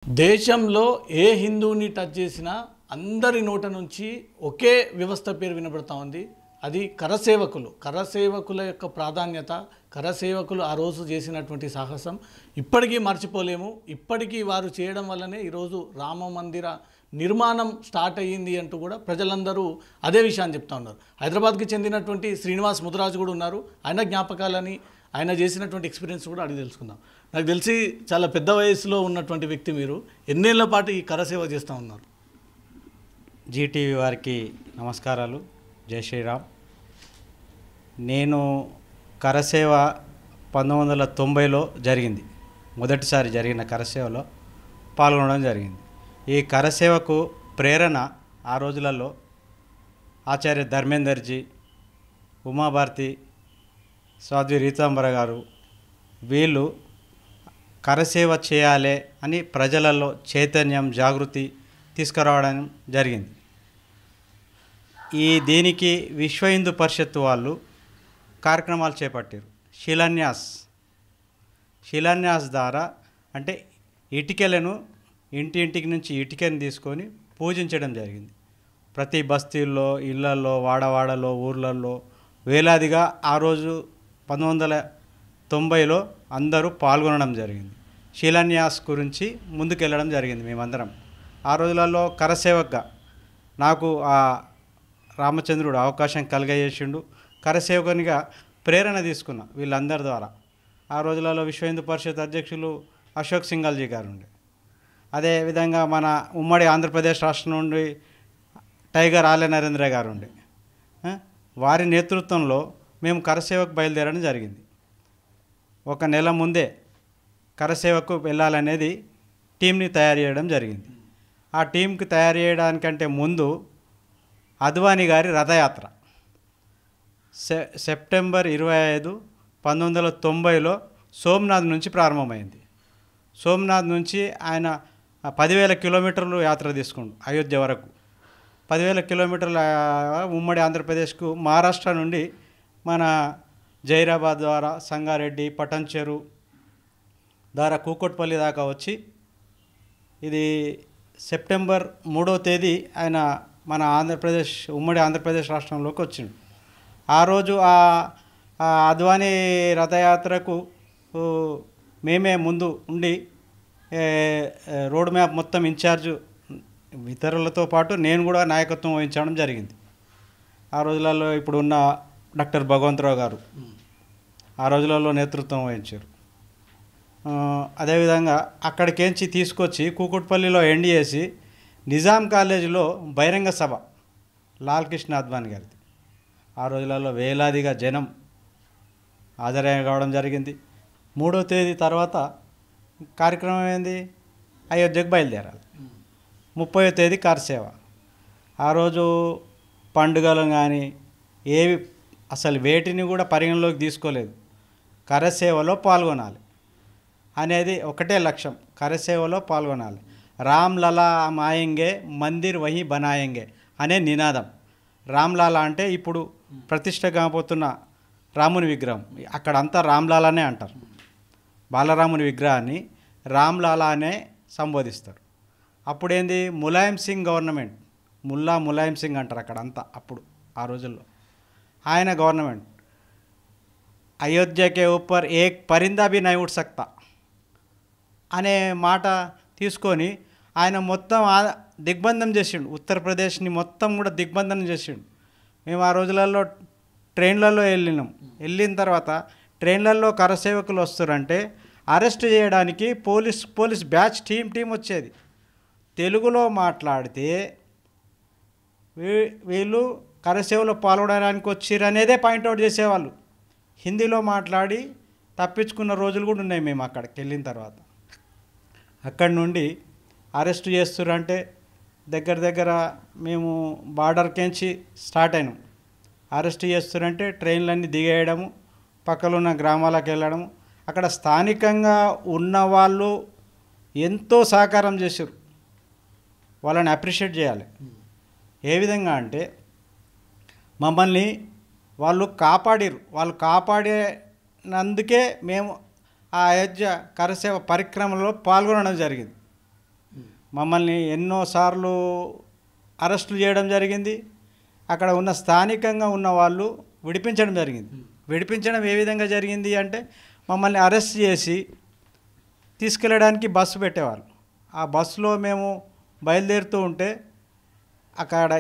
దేశంలో ఏ హిందువుని టచ్ చేసినా అందరి నోట నుంచి ఒకే వ్యవస్థ పేరు వినబడతా ఉంది. అది కరసేవకుల యొక్క ప్రాధాన్యత, కరసేవకులు ఆ రోజు చేసినటువంటి సాహసం ఇప్పటికీ మర్చిపోలేము. ఇప్పటికీ వారు చేయడం వల్లనే ఈరోజు రామ మందిర నిర్మాణం స్టార్ట్ అయ్యింది అంటూ కూడా ప్రజలందరూ అదే విషయాన్ని చెప్తా ఉన్నారు. హైదరాబాద్కి చెందినటువంటి శ్రీనివాస్ ముదిరాజు కూడా ఉన్నారు. ఆయన జ్ఞాపకాలని, ఆయన చేసినటువంటి ఎక్స్పీరియన్స్ కూడా అడిగి తెలుసుకుందాం. నాకు తెలిసి చాలా పెద్ద వయసులో ఉన్నటువంటి వ్యక్తి మీరు. ఎన్నేళ్ల పాటు ఈ కరసేవ చేస్తూ ఉన్నారు? జీటీవీ వారికి నమస్కారాలు. జై శ్రీరామ్. నేను కరసేవ 1990లో జరిగింది. మొదటిసారి జరిగిన కరసేవలో పాల్గొనడం జరిగింది. ఈ కరసేవకు ప్రేరణ ఆ రోజులలో ఆచార్య ధర్మేందర్జీ, ఉమాభారతి, స్వాతి రీతాంబర గారు వీళ్ళు కరసేవ చేయాలి అని ప్రజలలో చైతన్యం, జాగృతి తీసుకురావడం జరిగింది. దీనికి విశ్వ హిందూ పరిషత్ వాళ్ళు కార్యక్రమాలు చేపట్టారు. శిలాన్యాస్ ద్వారా అంటే ఇటుకలను ఇంటింటికి నుంచి ఇటుకను తీసుకొని పూజించడం జరిగింది. ప్రతి బస్తీల్లో, ఇళ్లలో, వాడవాడలో, ఊర్లలో వేలాదిగా ఆ రోజు 1990లో అందరూ పాల్గొనడం జరిగింది. శిలాన్యాస్ గురించి ముందుకెళ్ళడం జరిగింది. మేమందరం ఆ రోజులలో కరసేవకగా నాకు ఆ రామచంద్రుడు అవకాశం కలగజేసిండు. కరసేవకునిగా ప్రేరణ తీసుకున్నా వీళ్ళందరి ద్వారా. ఆ రోజులలో విశ్వ హిందూ పరిషత్ అధ్యక్షులు అశోక్ సింఘాల్జీ గారు ఉండే, అదేవిధంగా మన ఉమ్మడి ఆంధ్రప్రదేశ్ రాష్ట్రం నుండి టైగర్ ఆలయ నరేంద్ర గారు ఉండే. వారి నేతృత్వంలో మేము కరసేవకు బయలుదేరడం జరిగింది. ఒక నెల ముందే కరసేవకు వెళ్ళాలనేది టీంని తయారు చేయడం జరిగింది. ఆ టీంకి తయారు చేయడానికంటే ముందు అద్వానీ గారి రథయాత్ర సెప్టెంబర్ 25, 1990లో సోమనాథ్ నుంచి ప్రారంభమైంది. సోమనాథ్ నుంచి ఆయన 10,000 కిలోమీటర్లు యాత్ర తీసుకుండు అయోధ్య వరకు. 10,000 కిలోమీటర్ల ఉమ్మడి ఆంధ్రప్రదేశ్కు మహారాష్ట్ర నుండి మన జైరాబాద్ ద్వారా సంగారెడ్డి, పటంచెరు ద్వారా కూకట్పల్లి దాకా వచ్చి ఇది సెప్టెంబర్ 3వ తేదీ ఆయన మన ఆంధ్రప్రదేశ్, ఉమ్మడి ఆంధ్రప్రదేశ్ రాష్ట్రంలోకి వచ్చిండు. ఆ రోజు ఆ అద్వానీ రథయాత్రకు మేమే ముందు ఉండి రోడ్ మ్యాప్ మొత్తం ఇన్ఛార్జు ఇతరులతో పాటు నేను కూడా నాయకత్వం వహించడం జరిగింది. ఆ రోజులలో ఇప్పుడున్న డాక్టర్ భగవంతరావు గారు ఆ రోజులలో నేతృత్వం వహించారు. అదేవిధంగా అక్కడికేంచి తీసుకొచ్చి కూకట్పల్లిలో ఎండ్ చేసి నిజాం కాలేజీలో బహిరంగ సభ లాల్ కృష్ణ అద్వానీ గారిది. ఆ రోజులలో వేలాదిగా జనం హాజరై కావడం జరిగింది. 3వ తేదీ తర్వాత కార్యక్రమం ఏంది, అయోధ్యకు బయలుదేరాలి. 30వ తేదీ కరసేవ. ఆ రోజు పండుగలు కానీ ఏవి అసలు వేటిని కూడా పరిగణలోకి తీసుకోలేదు. కరసేవలో పాల్గొనాలి అనేది ఒకటే లక్ష్యం. కరసేవలో పాల్గొనాలి. రామ్లలా మాయంగే మందిర్ వహి బనాయంగే అనే నినాదం. రామ్లాలా అంటే ఇప్పుడు ప్రతిష్ట కాబోతున్న రాముని విగ్రహం, అక్కడంతా రామ్లాలానే అంటారు. బాలరాముని విగ్రహాన్ని రామ్లాలా అనే సంబోధిస్తారు. అప్పుడేంది, ములాయం సింగ్ గవర్నమెంట్, ములాయం సింగ్ అంటారు అక్కడంతా. అప్పుడు ఆ రోజుల్లో ఆయన గవర్నమెంట్ అయోధ్యకే ఊపర్ ఏక్ పరిందా భీ నై ఉడ్ సక్తా అనే మాట తీసుకొని ఆయన మొత్తం దిగ్బంధం చేసిండు. ఉత్తరప్రదేశ్ని మొత్తం కూడా దిగ్బంధనం చేసిండు. మేము ఆ రోజులలో ట్రైన్లలో వెళ్ళిన తర్వాత ట్రైన్లలో కరసేవకులు వస్తారంటే అరెస్ట్ చేయడానికి పోలీస్ బ్యాచ్ టీం వచ్చేది. తెలుగులో మాట్లాడితే వీళ్ళు కరసేవలో పాల్గొనడానికి వచ్చిరనేదే పాయింట్అవుట్ చేసేవాళ్ళు. హిందీలో మాట్లాడి తప్పించుకున్న రోజులు కూడా ఉన్నాయి. మేము అక్కడికి వెళ్ళిన తర్వాత అక్కడి నుండి అరెస్ట్ చేస్తురంటే దగ్గర మేము బార్డర్కేంచి స్టార్ట్ అయినాం. అరెస్ట్ చేస్తురంటే ట్రైన్లన్నీ దిగేయడము, పక్కలున్న గ్రామాలకు వెళ్ళడము. అక్కడ స్థానికంగా ఉన్నవాళ్ళు ఎంతో సహకారం చేశారు. వాళ్ళని అప్రిషియేట్ చేయాలి. ఏ విధంగా అంటే మమ్మల్ని వాళ్ళు కాపాడినందుకే మేము ఆ అయోధ్య కరసేవ పరిక్రమలో పాల్గొనడం జరిగింది. మమ్మల్ని ఎన్నోసార్లు అరెస్టులు చేయడం జరిగింది. అక్కడ ఉన్న స్థానికంగా ఉన్న వాళ్ళు విడిపించడం జరిగింది. విడిపించడం ఏ విధంగా జరిగింది అంటే మమ్మల్ని అరెస్ట్ చేసి తీసుకెళ్ళడానికి బస్సు పెట్టేవాళ్ళు. ఆ బస్సులో మేము బయలుదేరుతూ ఉంటే అక్కడ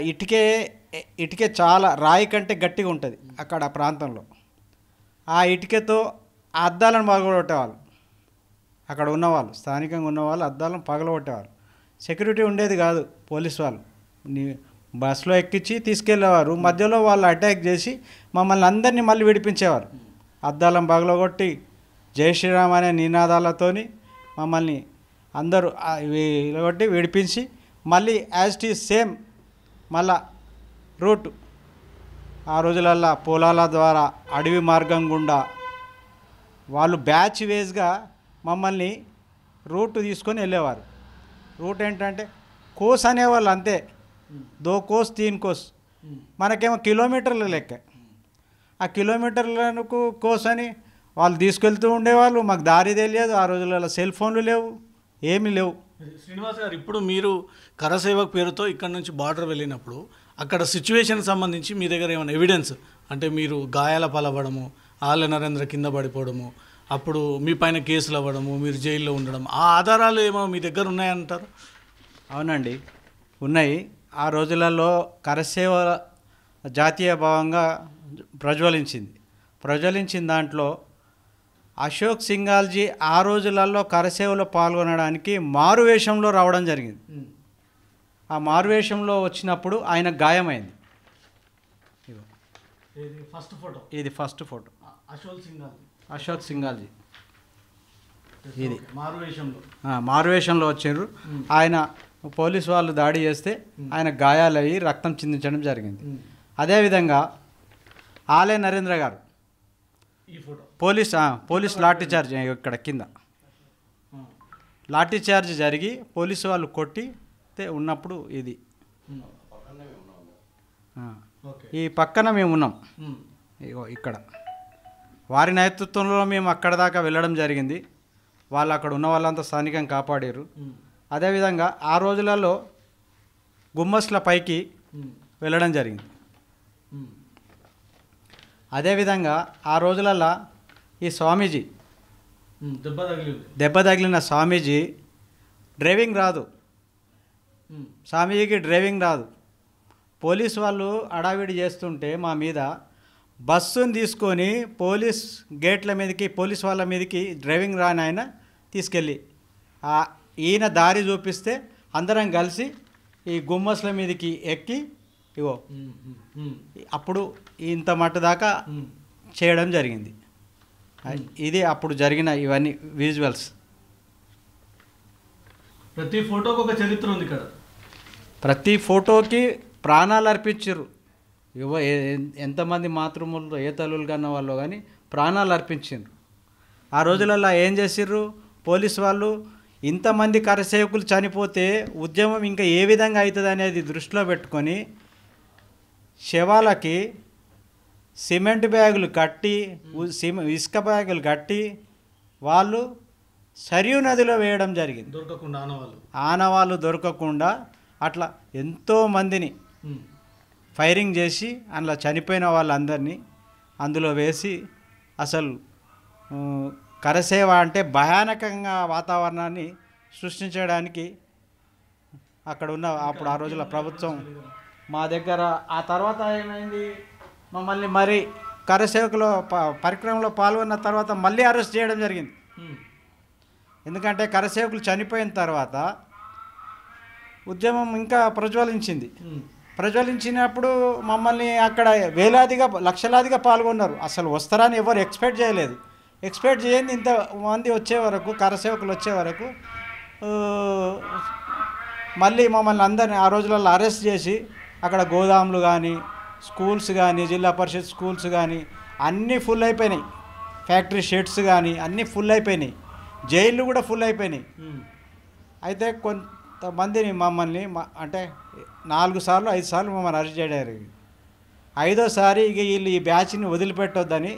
ఇటుకే చాలా రాయి కంటే గట్టిగా ఉంటుంది అక్కడ ఆ ప్రాంతంలో. ఆ ఇటుకతో ఆ అద్దాలను పగలగొట్టేవాళ్ళు. అక్కడ ఉన్నవాళ్ళు స్థానికంగా ఉన్నవాళ్ళు అద్దాలను పగలగొట్టేవాళ్ళు. సెక్యూరిటీ ఉండేది కాదు, పోలీస్ వాళ్ళు బస్సులో ఎక్కించి తీసుకెళ్ళేవారు. మధ్యలో వాళ్ళు అటాక్ చేసి మమ్మల్ని అందరినీ మళ్ళీ విడిపించేవారు. అద్దాలను పగలగొట్టి జై శ్రీరామ్ అనే నినాదాలతోని మమ్మల్ని అందరూ కొట్టి విడిపించి మళ్ళీ యాజ్ ఇట్ ఈజ్ సేమ్ మళ్ళా రూట్ ఆ రోజులల్లో పొలాల ద్వారా అడవి మార్గం గుండా వాళ్ళు బ్యాచ్ వేస్గా మమ్మల్ని రూట్ తీసుకొని వెళ్ళేవారు. రూట్ ఏంటంటే కోస్ అనేవాళ్ళు అంతే, 2 కోస్ 3 కోస్. మనకేమో కిలోమీటర్ల లెక్క. ఆ కిలోమీటర్లకు కోస్ అని వాళ్ళు తీసుకెళ్తూ ఉండేవాళ్ళు. మాకు దారి తెలియదు. ఆ రోజులలో సెల్ ఫోన్లు లేవు, ఏమీ లేవు. శ్రీనివాస్ గారు, ఇప్పుడు మీరు కరసేవక్ పేరుతో ఇక్కడ నుంచి బార్డర్ వెళ్ళినప్పుడు అక్కడ సిచ్యువేషన్ సంబంధించి మీ దగ్గర ఏమైనా ఎవిడెన్స్ అంటే మీరు గాయాల పాలవ్వడము, ఆళ్ళ నరేంద్ర కింద పడిపోవడము, అప్పుడు మీ పైన కేసులు అవ్వడము, మీరు జైల్లో ఉండడం, ఆ ఆధారాలు ఏమో మీ దగ్గర ఉన్నాయంటారు? అవునండి, ఉన్నాయి. ఆ రోజులలో కరసేవ జాతీయ భావంగా ప్రజ్వలించిన దాంట్లో అశోక్ సింఘాల్జీ ఆ రోజులలో కరసేవలో పాల్గొనడానికి మారువేషంలో రావడం జరిగింది. ఆ మారువేషంలో వచ్చినప్పుడు ఆయన గాయమైంది. ఇది ఫస్ట్ ఫోటో అశోక్ సింఘాల్జీ. ఇది మారువేషంలో వచ్చారు. ఆయన పోలీసు వాళ్ళు దాడి చేస్తే ఆయన గాయాలయ్యి రక్తం చిందించడం జరిగింది. అదేవిధంగా ఆలయ నరేంద్ర గారు పోలీస్ లాఠీ చార్జ్ ఇక్కడ కింద లాఠీ చార్జ్ జరిగి పోలీసు వాళ్ళు కొట్టి ఉన్నప్పుడు ఇది ఈ పక్కన మేము ఉన్నాం. ఇగో ఇక్కడ వారి నేతృత్వంలో మేము అక్కడ దాకా వెళ్ళడం జరిగింది. వాళ్ళు అక్కడ ఉన్న వాళ్ళంతా స్థానికంగా కాపాడారు. అదేవిధంగా ఆ రోజులలో గుమ్మస్ల పైకి వెళ్ళడం జరిగింది. అదేవిధంగా ఆ రోజులలో ఈ స్వామీజీ దెబ్బ తగిలిన స్వామీజీ డ్రైవింగ్ రాదు. స్వామీజీకి డ్రైవింగ్ రాదు. పోలీసు వాళ్ళు అడావిడి చేస్తుంటే మా మీద బస్సును తీసుకొని పోలీస్ గేట్ల మీదకి పోలీస్ వాళ్ళ మీదకి డ్రైవింగ్ రాని ఆయన తీసుకెళ్ళి ఈయన దారి చూపిస్తే అందరం కలిసి ఈ గుమ్మస్ల మీదకి ఎక్కి ఇగో అప్పుడు ఇంత మట్టు దాకా చేయడం జరిగింది. ఇది అప్పుడు జరిగిన ఇవన్నీ విజువల్స్. ప్రతి ఫోటోకి ఒక చరిత్ర ఉంది ఇక్కడ. ప్రతి ఫోటోకి ప్రాణాలు అర్పించారు. ఎంతమంది మాతృమూలు ఏ తల్లులు కన్న వాళ్ళు కానీ ప్రాణాలు అర్పించారు. ఆ రోజులలో ఏం చేసిర్రు పోలీసు వాళ్ళు, ఇంతమంది కరసేవకులు చనిపోతే ఉద్యమం ఇంకా ఏ విధంగా అవుతుంది అనేది దృష్టిలో పెట్టుకొని శవాలకి సిమెంట్ బ్యాగులు కట్టి ఇసుక బ్యాగులు కట్టి వాళ్ళు సరియు నదిలో వేయడం జరిగింది. ఆనవాళ్ళు దొరకకుండా అట్లా ఎంతోమందిని ఫైరింగ్ చేసి అందులో చనిపోయిన వాళ్ళందరినీ అందులో వేసి అసలు కరసేవ అంటే భయానకంగా వాతావరణాన్ని సృష్టించడానికి అక్కడ ఉన్న అప్పుడు ఆ రోజుల ప్రభుత్వం మా దగ్గర. ఆ తర్వాత ఏమైంది, మమ్మల్ని మరి కరసేవకులో పరిక్రమలో పాల్గొన్న తర్వాత మళ్ళీ అరెస్ట్ చేయడం జరిగింది. ఎందుకంటే కరసేవకులు చనిపోయిన తర్వాత ఉద్యమం ఇంకా ప్రజ్వలించినప్పుడు మమ్మల్ని అక్కడ వేలాదిగా లక్షలాదిగా పాల్గొన్నారు. అసలు వస్తారని ఎవరు ఎక్స్పెక్ట్ చేయలేదు. ఎక్స్పెక్ట్ చేయండి ఇంతమంది వచ్చే వరకు కరసేవకులు వచ్చే వరకు మళ్ళీ మమ్మల్ని అందరినీ ఆ రోజులలో అరెస్ట్ చేసి అక్కడ గోదాములు కానీ స్కూల్స్ కానీ జిల్లా పరిషత్ స్కూల్స్ కానీ అన్నీ ఫుల్ అయిపోయినాయి. ఫ్యాక్టరీ షెడ్స్ కానీ అన్నీ ఫుల్ అయిపోయినాయి. జైళ్ళు కూడా ఫుల్ అయిపోయినాయి. అయితే కొంతమందిని మమ్మల్ని అంటే 4 సార్లు 5 సార్లు మమ్మల్ని అరెస్ట్ చేయడారు. 5వ సారి ఇక వీళ్ళు ఈ బ్యాచ్ని వదిలిపెట్టొద్దని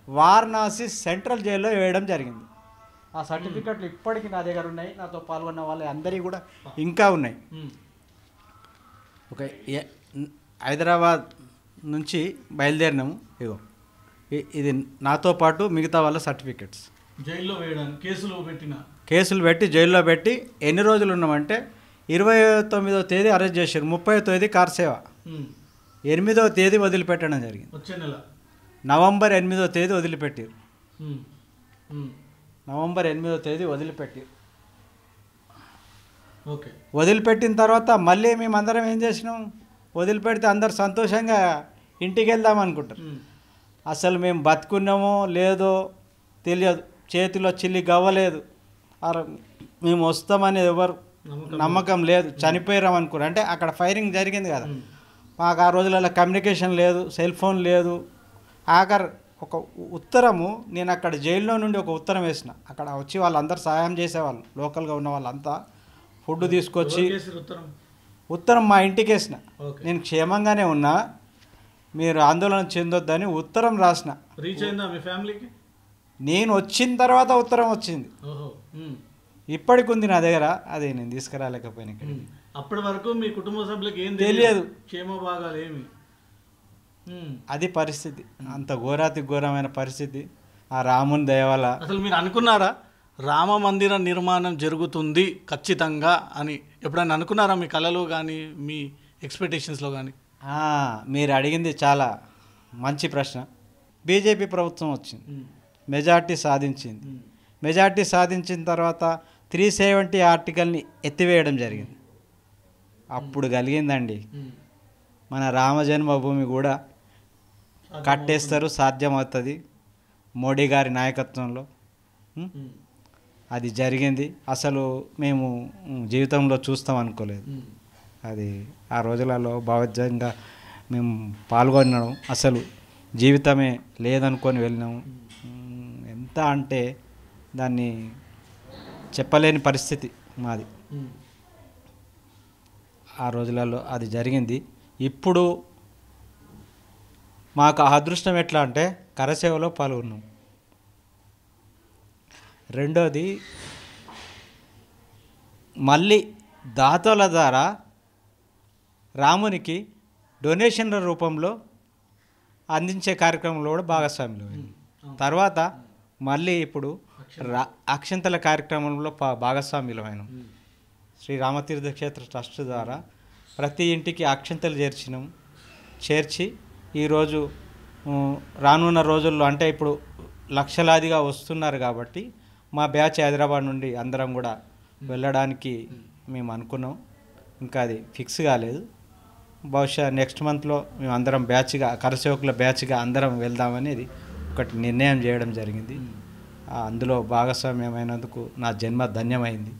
వారణాసి సెంట్రల్ జైల్లో వేయడం జరిగింది. ఆ సర్టిఫికెట్లు ఇప్పటికీ నా దగ్గర ఉన్నాయి. నాతో పాల్గొన్న వాళ్ళ అందరివి కూడా ఇంకా ఉన్నాయి. ఒక హైదరాబాద్ నుంచి బయలుదేరినాము. ఇగో ఇది నాతో పాటు మిగతా వాళ్ళ సర్టిఫికెట్స్. జైల్లో వేయడానికి కేసులు పెట్టి జైల్లో పెట్టి ఎన్ని రోజులు ఉన్నామంటే 29వ తేదీ అరెస్ట్ చేశారు, 30వ తేదీ కార్ సేవ, 8వ తేదీ వదిలిపెట్టడం జరిగింది. వచ్చే నెల నవంబర్ 8వ తేదీ వదిలిపెట్టారు. నవంబర్ 8వ తేదీ వదిలిపెట్టారు. ఓకే, వదిలిపెట్టిన తర్వాత మళ్ళీ మేమందరం ఏం చేసినాం, వదిలిపెడితే అందరు సంతోషంగా ఇంటికి వెళ్దాం అనుకుంటారు. అసలు మేము బతుకున్నామో లేదో తెలియదు, చేతిలో చిల్లి గవ్వలేదు, మేము వస్తామనేది ఎవరు నమ్మకం లేదు, చనిపోయాం అనుకున్నారు. అంటే అక్కడ ఫైరింగ్ జరిగింది కదా, మాకు ఆ రోజులలో కమ్యూనికేషన్ లేదు, సెల్ ఫోన్ లేదు. ఆఖరు ఒక ఉత్తరము, నేను అక్కడ జైల్లో నుండి ఒక ఉత్తరం వేసిన, అక్కడ వచ్చి వాళ్ళందరూ సహాయం చేసేవాళ్ళు, లోకల్గా ఉన్న వాళ్ళంతా ఫుడ్ తీసుకొచ్చి ఉత్తరం మా ఇంటికి వేసిన. నేను క్షేమంగానే ఉన్నా, మీరు ఆందోళన చెందొద్దని ఉత్తరం రాసిన. రీచ్ అయిందా మీ ఫ్యామిలీకి? నేను వచ్చిన తర్వాత ఉత్తరం వచ్చింది, ఇప్పటికి ఉంది నా దగ్గర, అది నేను తీసుకురాలేకపోయినా. ఇక్కడ అప్పటి వరకు మీ కుటుంబ సభ్యులకు ఏం తెలియదు, క్షేమ భాగాలు ఏమి. అది పరిస్థితి, అంత ఘోరాతి ఘోరమైన పరిస్థితి. ఆ రాముని దయ వల్ల. అసలు మీరు అనుకున్నారా రామ మందిర నిర్మాణం జరుగుతుంది ఖచ్చితంగా అని ఎప్పుడైనా అనుకున్నారా మీ కళలో కానీ మీ ఎక్స్పెక్టేషన్స్లో కానీ? మీరు అడిగింది చాలా మంచి ప్రశ్న. బీజేపీ ప్రభుత్వం వచ్చింది, మెజార్టీ సాధించింది. మెజార్టీ సాధించిన తర్వాత 370 ఆర్టికల్ని ఎత్తివేయడం జరిగింది. అప్పుడు కలిగిందండి, మన రామ జన్మభూమి కూడా కట్టేస్తారు, సాధ్యమవుతుంది మోడీ గారి నాయకత్వంలో. అది జరిగింది. అసలు మేము జీవితంలో చూస్తాం అనుకోలేదు. అది ఆ రోజులలో భావోద్వేగంగా మేము పాల్గొన్నాం, అసలు జీవితమే లేదనుకొని వెళ్ళినాము. ఎంత అంటే దాన్ని చెప్పలేని పరిస్థితి మాది. ఆ రోజులలో అది జరిగింది. ఇప్పుడు మాకు అదృష్టం ఎట్లా అంటే కరసేవలో పాల్గొన్నాం. రెండోది, మళ్ళీ దాతల ద్వారా రామునికి డొనేషన్ల రూపంలో అందించే కార్యక్రమంలో కూడా భాగస్వాములు. తర్వాత మళ్ళీ ఇప్పుడు అక్షంతల కార్యక్రమంలో భాగస్వామ్యులమైన శ్రీ రామతీర్థ క్షేత్ర ట్రస్ట్ ద్వారా ప్రతి ఇంటికి అక్షంతలు చేర్చి ఈరోజు రానున్న రోజుల్లో, అంటే ఇప్పుడు లక్షలాదిగా వస్తున్నారు కాబట్టి మా బ్యాచ్ హైదరాబాద్ నుండి అందరం కూడా వెళ్ళడానికి మేము అనుకున్నాం. ఇంకా అది ఫిక్స్ కాలేదు. బహుశా నెక్స్ట్ మంత్లో మేము అందరం బ్యాచ్గా, కరసేవకుల బ్యాచ్గా అందరం వెళ్దామనేది ఒకటి నిర్ణయం చేయడం జరిగింది. అందులో భాగస్వామ్యమైనందుకు నా జన్మ ధన్యమైంది.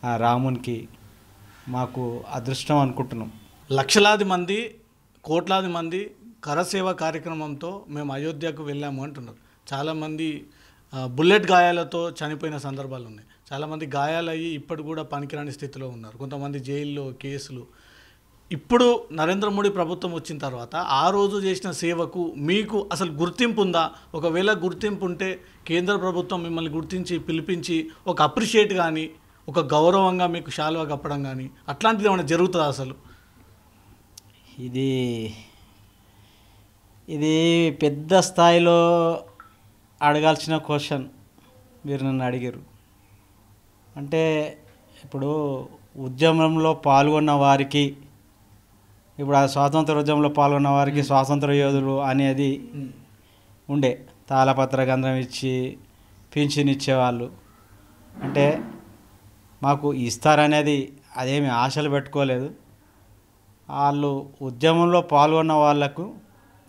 ఆ రామునికి మాకు అదృష్టం అనుకుంటున్నాం. లక్షలాది మంది, కోట్లాది మంది కరసేవ కార్యక్రమంతో మేము అయోధ్యకు వెళ్ళాము అంటున్నారు. చాలామంది బుల్లెట్ గాయాలతో చనిపోయిన సందర్భాలు ఉన్నాయి. చాలామంది గాయాలయ్యి ఇప్పటి కూడా పనికిరాని స్థితిలో ఉన్నారు. కొంతమంది జైల్లో కేసులు. ఇప్పుడు నరేంద్ర మోడీ ప్రభుత్వం వచ్చిన తర్వాత ఆ రోజు చేసిన సేవకు మీకు అసలు గుర్తింపు ఉందా? ఒకవేళ గుర్తింపు ఉంటే కేంద్ర ప్రభుత్వం మిమ్మల్ని గుర్తించి పిలిపించి ఒక అప్రిషియేట్ కానీ, ఒక గౌరవంగా మీకు శాలువా కప్పడం కానీ అట్లాంటిది ఏమైనా జరుగుతుందా? అసలు ఇది పెద్ద స్థాయిలో అడగాల్సిన క్వశ్చన్ మీరు నన్ను అడిగారు. అంటే ఇప్పుడు ఉద్యమంలో పాల్గొన్న వారికి, ఇప్పుడు ఆ స్వాతంత్ర ఉద్యమంలో పాల్గొన్న వారికి స్వాతంత్ర యోధులు అనేది ఉండే, తాళపత్ర గంధం ఇచ్చి పింఛన్ ఇచ్చేవాళ్ళు. అంటే మాకు ఇస్తారనేది అదేమి ఆశలు పెట్టుకోలేదు. వాళ్ళు ఉద్యమంలో పాల్గొన్న వాళ్లకు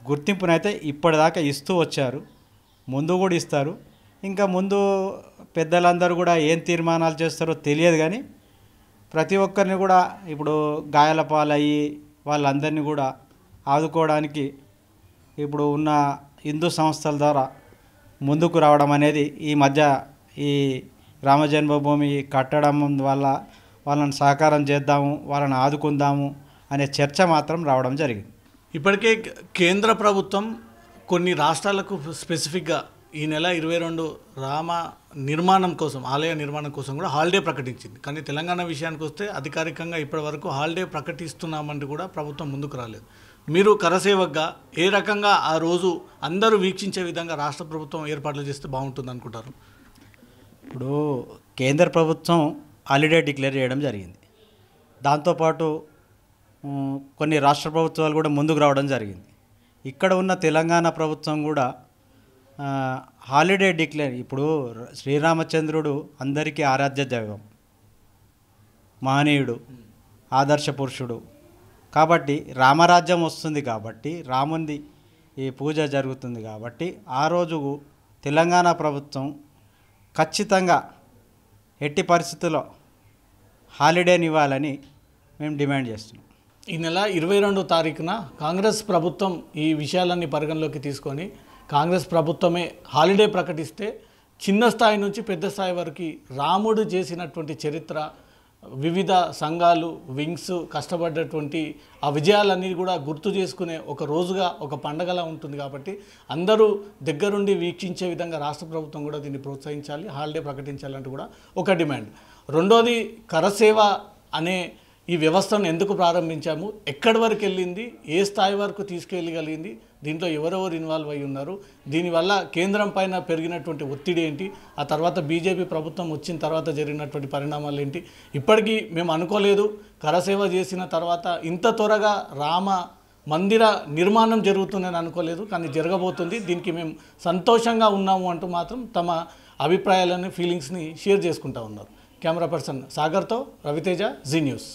గుర్తింపునైతే ఇప్పటిదాకా ఇస్తూ వచ్చారు, ముందు కూడా ఇస్తారు. ఇంకా ముందు పెద్దలందరూ కూడా ఏం తీర్మానాలు చేస్తారో తెలియదు, కానీ ప్రతి ఒక్కరిని కూడా ఇప్పుడు గాయాల పాలయ్యి వాళ్ళందరినీ కూడా ఆదుకోవడానికి ఇప్పుడు ఉన్న హిందూ సంస్థల ద్వారా ముందుకు రావడం అనేది ఈ మధ్య ఈ రామ జన్మభూమి కట్టడం వల్ల వాళ్ళని సహకారం చేద్దాము, వాళ్ళని ఆదుకుందాము అనే చర్చ మాత్రం రావడం జరిగింది. ఇప్పటికే కేంద్ర ప్రభుత్వం కొన్ని రాష్ట్రాలకు స్పెసిఫిక్గా ఈ నెల 22 రామ నిర్మాణం కోసం, ఆలయ నిర్మాణం కోసం కూడా హాలిడే ప్రకటించింది. కానీ తెలంగాణ విషయానికి వస్తే అధికారికంగా ఇప్పటి వరకు హాలిడే ప్రకటిస్తున్నామంటే కూడా ప్రభుత్వం ముందుకు రాలేదు. మీరు కరసేవకగా ఏ రకంగా ఆ రోజు అందరూ వీక్షించే విధంగా రాష్ట్ర ప్రభుత్వం ఏర్పాట్లు చేస్తే బాగుంటుంది అనుకుంటారు? ఇప్పుడు కేంద్ర ప్రభుత్వం హాలిడే డిక్లేర్ చేయడం జరిగింది. దాంతోపాటు కొన్ని రాష్ట్ర ప్రభుత్వాలు కూడా ముందుకు రావడం జరిగింది. ఇక్కడ ఉన్న తెలంగాణ ప్రభుత్వం కూడా హాలిడే డిక్లేర్, ఇప్పుడు శ్రీరామచంద్రుడు అందరికీ ఆరాధ్య దైవం, మహనీయుడు, ఆదర్శ పురుషుడు. కాబట్టి రామరాజ్యం వస్తుంది కాబట్టి, రాముంది ఈ పూజ జరుగుతుంది కాబట్టి ఆ రోజు తెలంగాణ ప్రభుత్వం ఖచ్చితంగా ఎట్టి పరిస్థితుల్లో హాలిడేనివ్వాలని మేము డిమాండ్ చేస్తున్నాం. ఈ నెల 22 తారీఖున కాంగ్రెస్ ప్రభుత్వం ఈ విషయాలన్నీ పరిగణలోకి తీసుకొని కాంగ్రెస్ ప్రభుత్వమే హాలిడే ప్రకటిస్తే చిన్న స్థాయి నుంచి పెద్ద స్థాయి వరకు రాముడు చేసినటువంటి చరిత్ర, వివిధ సంఘాలు, వింగ్స్ కష్టపడ్డటువంటి ఆ విజయాలన్నీ కూడా గుర్తు చేసుకునే ఒక రోజుగా, ఒక పండగలా ఉంటుంది. కాబట్టి అందరూ దగ్గరుండి వీక్షించే విధంగా రాష్ట్ర ప్రభుత్వం కూడా దీన్ని ప్రోత్సహించాలి, హాలిడే ప్రకటించాలంటూ కూడా ఒక డిమాండ్. రెండోది, కరసేవ అనే ఈ వ్యవస్థను ఎందుకు ప్రారంభించాము, ఎక్కడి వరకు వెళ్ళింది, ఏ స్థాయి వరకు తీసుకెళ్ళగలిగింది, దీంట్లో ఎవరెవరు ఇన్వాల్వ్ అయి ఉన్నారు, దీనివల్ల కేంద్రం పైన పెరిగినటువంటి ఒత్తిడి ఏంటి, ఆ తర్వాత బీజేపీ ప్రభుత్వం వచ్చిన తర్వాత జరిగినటువంటి పరిణామాలు ఏంటి. ఇప్పటికీ మేము అనుకోలేదు కరసేవ చేసిన తర్వాత ఇంత త్వరగా రామ మందిర నిర్మాణం జరుగుతుందని అనుకోలేదు, కానీ జరగబోతుంది. దీనికి మేము సంతోషంగా ఉన్నాము అంటూ మాత్రం తమ అభిప్రాయాలను, ఫీలింగ్స్ని షేర్ చేసుకుంటూ ఉన్నారు. కెమెరా పర్సన్ సాగర్తో రవితేజ, జీ న్యూస్.